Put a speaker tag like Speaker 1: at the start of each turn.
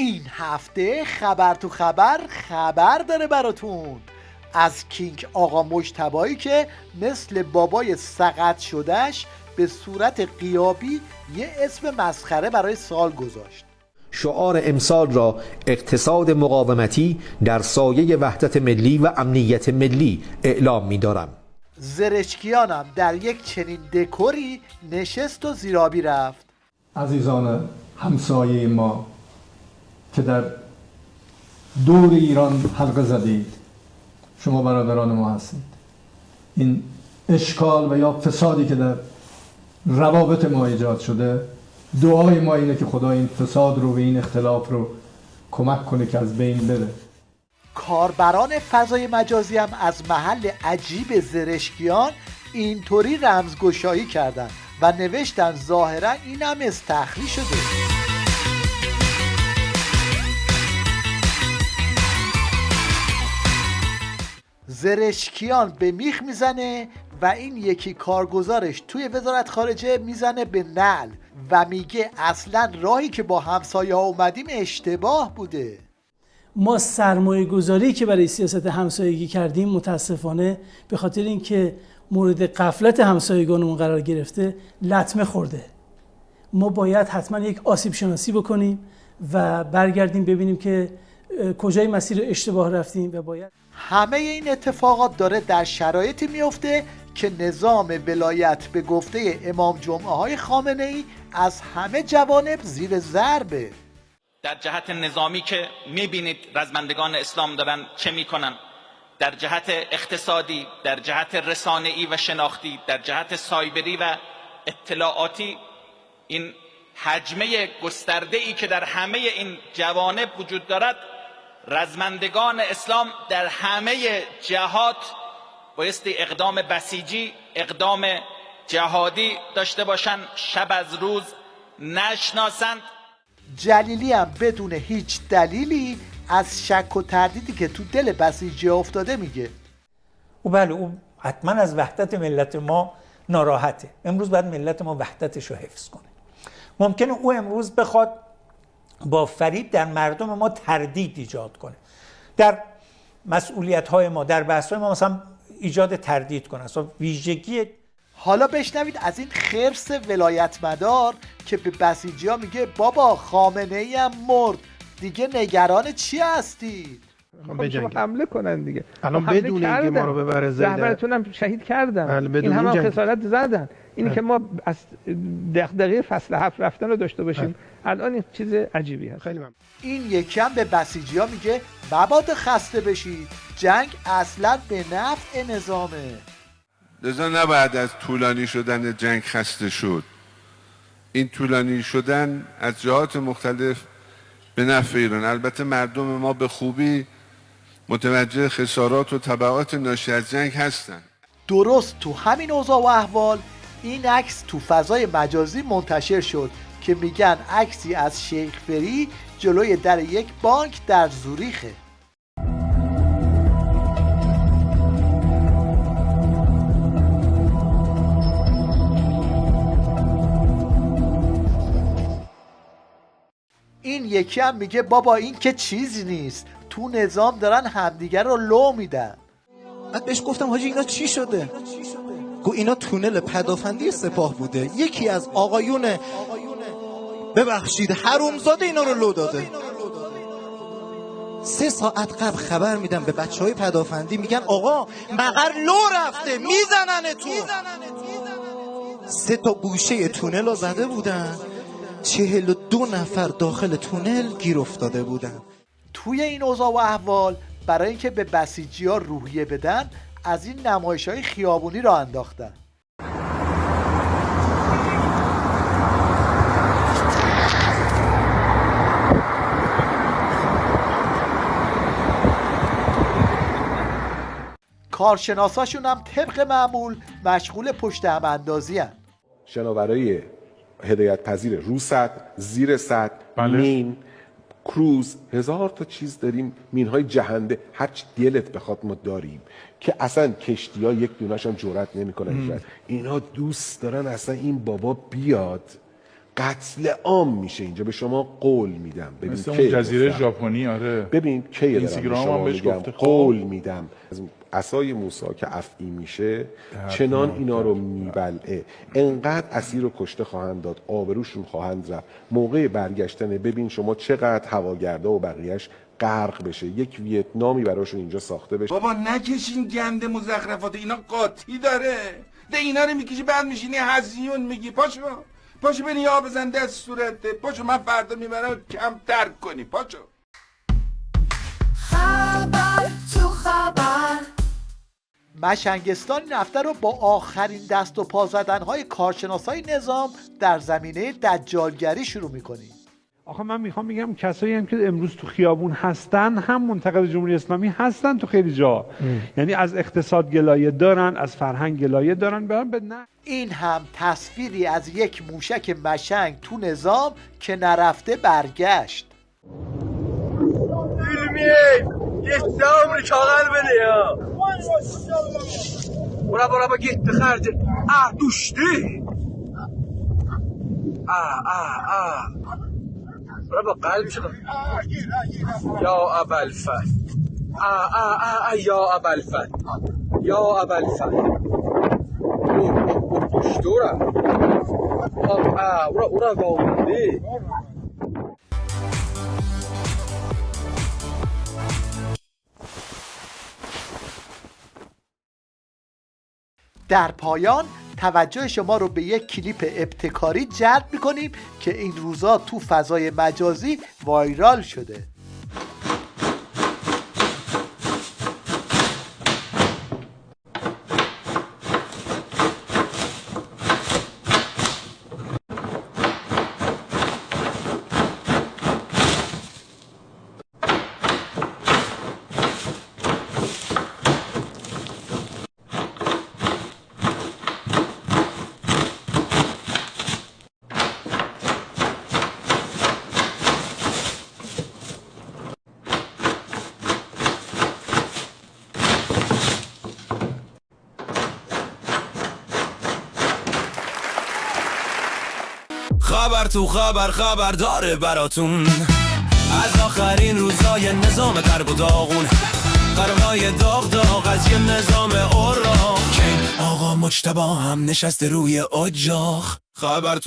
Speaker 1: این هفته خبر تو خبر داره براتون از کینگ آقا مجتبایی که مثل بابای سقط شدهش به صورت غیابی یه اسم مسخره برای سال گذاشت.
Speaker 2: شعار امسال را اقتصاد مقاومتی در سایه وحدت ملی و امنیت ملی اعلام می‌دارم.
Speaker 1: زرشکیانم در یک چنین دکوری نشست و زیرابی رفت.
Speaker 3: عزیزان همسایه ما که در دور ایران حلقه زدید، شما برادران ما هستید. این اشکال و یا فسادی که در روابط ما ایجاد شده، دعای ما اینه که خدا این فساد رو و این اختلاف رو کمک کنه که از بین بره.
Speaker 1: کاربران فضای مجازی هم از محل عجیب زرشکیان اینطوری رمزگشایی کردن و نوشتن ظاهرا این هم استخری شده. زرشکیان به میخ میزنه و این یکی کارگزارش توی وزارت خارجه میزنه به نعل و میگه اصلا راهی که با همسایه ها اومدیم اشتباه بوده.
Speaker 4: ما سرمایه گذاری که برای سیاست همسایگی کردیم متاسفانه به خاطر اینکه مورد غفلت همسایگانمون قرار گرفته لطمه خورده. ما باید حتما یک آسیب شناسی بکنیم و برگردیم ببینیم که کجای مسیر اشتباه رفتیم و باید
Speaker 1: همه این اتفاقات داره در شرایطی میفته که نظام ولایت به گفته امام جمعه های خامنه ای از همه جوانب زیر ضربه.
Speaker 5: در جهت نظامی که میبینید رزمندگان اسلام دارن چه میکنن، در جهت اقتصادی، در جهت رسانه‌ای و شناختی، در جهت سایبری و اطلاعاتی، این حجمه گسترده‌ای که در همه این جوانب وجود دارد، رزمندگان اسلام در همه جهات بایستی اقدام بسیجی، اقدام جهادی داشته باشند، شب از روز نشناسند.
Speaker 1: جلیلی هم بدون هیچ دلیلی از شک و تردیدی که تو دل بسیجی افتاده میگه
Speaker 6: او بله، او حتما از وحدت ملت ما ناراحته. امروز باید ملت ما وحدتش رو حفظ کنه. ممکنه او امروز بخواد با فریب در مردم ما تردید ایجاد کنه، در مسئولیت‌های ما، در بحث‌های ما مثلا ایجاد تردید کنه. اصلا ویژگی.
Speaker 1: حالا بشنوید از این خرس ولایت مدار که به بسیجی ها میگه بابا خامنه ای هم مرد دیگه نگران چی هستید؟
Speaker 7: شما حمله کنن دیگه.
Speaker 8: الان بدون اینکه ما رو ببره زیده
Speaker 7: رهبرتون هم شهید کردن، این هم خسارت زدن. اینی که ما از دغدغه فصل 7 رفتن رو داشته باشیم الان این چیز عجیبی هست.
Speaker 8: خیلی ممنون.
Speaker 1: این یکی هم به بسیجی ها میگه مبادا خسته بشید، جنگ اصلا به نفع نظامه.
Speaker 9: لذا نباید از طولانی شدن جنگ خسته شد. این طولانی شدن از جهات مختلف به نفع ایران. البته مردم ما به خوبی متوجه خسارات و تبعات ناشی از جنگ هستند.
Speaker 1: درست تو همین اوضاع و احوال این عکس تو فضای مجازی منتشر شد که میگن عکسی از شیخ فری جلوی در یک بانک در زوریخه. این یکی هم میگه بابا این که چیزی نیست، تو نظام دارن همدیگر رو لو میدن.
Speaker 10: بعد بهش گفتم حاجی اینا چی شده؟ گو اینا تونل پدافندی سپاه بوده، یکی از آقایون ببخشید حرومزاده اینا رو لو داده. 3 ساعت قبل خبر میدم به بچهای پدافندی، میگن آقا مقر لو رفته میزنن تو. 3 تا گوشه تونل رو زده بودن، 42 نفر داخل تونل گیر افتاده بودن.
Speaker 1: توی این اوضاع و احوال برای اینکه به بسیجی ها روحیه بدن از این نمایش‌های خیابونی را انداختن. کارشناساشون هم طبق معمول مشغول پشت هم اندازی هن.
Speaker 11: شناورای هدایت پذیر رو سد، زیر سد، مین، کروز، 1000 تا چیز داریم، مین های جهنده، هر چی دلت بخواد ما داریم که اصلا کشتی ها یک دونش هم جرأت نمیکنن. اینا دوست دارن اصلا این بابا بیاد قتل عام میشه اینجا. به شما قول میدم. ببین
Speaker 12: مثل اون جزیره ژاپنی. آره
Speaker 11: ببین کی دارم
Speaker 12: اینستاگرام هم بهش گفته
Speaker 11: قول میدم. از عصای موسی که افعی میشه چنان اینا رو میبلعه، انقدر اسیر رو کشته خواهند داد، آبروشون خواهند رفت. موقع برگشتن ببین شما چقدر هواگردا و بقیهش غرق بشه، یک ویتنامی براشون اینجا ساخته بشه.
Speaker 13: بابا نکشین گند مزخرفات، اینا قاطی داره. ده اینا رو میکشی بعد میشینی هزیون میگی پاشو بری یا بزن دست صورته، پاشو من فردا میبرم کم ترک کنی، پاشو.
Speaker 14: خبر تو خبر.
Speaker 1: مشنگستان این هفته رو با آخرین دست و پا زدن‌های کارشناسای نظام در زمینه دجالگری شروع می‌کنیم.
Speaker 15: آخه من میخوام بگم کسایی هم که امروز تو خیابون هستن هم منتقد جمهوری اسلامی هستن تو خیلی جا. یعنی از اقتصاد گلایه دارن، از فرهنگ گلایه دارن، نه.
Speaker 1: این هم تصویری از یک موشک مشنگ تو نظام که نرفته برگشت.
Speaker 16: Gitti Amerika qalbini ya. Bura gitti xərci. Düşdü. Bura qalb çıxır. Ya Əbəlfət. Ya Əbəlfət. Ya Əbəlfət. Düşdü ora. Ora qaldı.
Speaker 1: در پایان توجه شما رو به یک کلیپ ابتکاری جلب می‌کنیم که این روزا تو فضای مجازی وایرال شده.
Speaker 17: خبر تو خبر داره براتون از آخرین روزای نظام درب و داغون، خبرهای داغ از یه نظام اوراق که آقا مجتبی هم نشسته روی اجاق. خبر تو